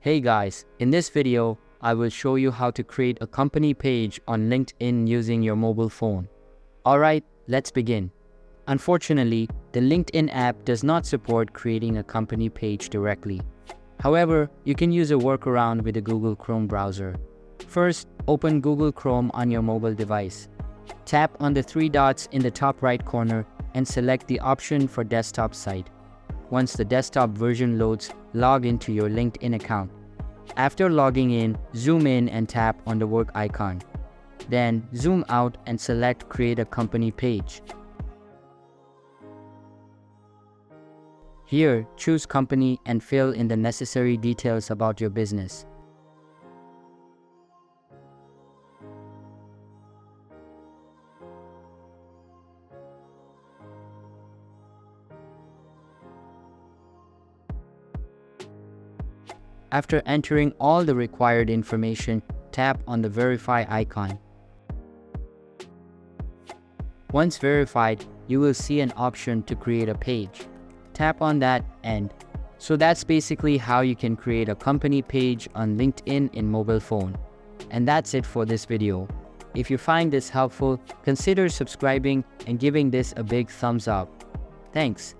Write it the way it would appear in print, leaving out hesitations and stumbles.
Hey guys, in this video, I will show you how to create a company page on LinkedIn using your mobile phone. Alright, let's begin. Unfortunately, the LinkedIn app does not support creating a company page directly. However, you can use a workaround with the Google Chrome browser. First, open Google Chrome on your mobile device. Tap on the three dots in the top right corner and select the option for desktop site. Once the desktop version loads, log into your LinkedIn account. After logging in, zoom in and tap on the work icon. Then zoom out and select Create a Company Page. Here, choose Company and fill in the necessary details about your business. After entering all the required information, tap on the Verify icon. Once verified, you will see an option to create a page. Tap on that and so that's basically how you can create a company page on LinkedIn in mobile phone. And that's it for this video. If you find this helpful, consider subscribing and giving this a big thumbs up. Thanks.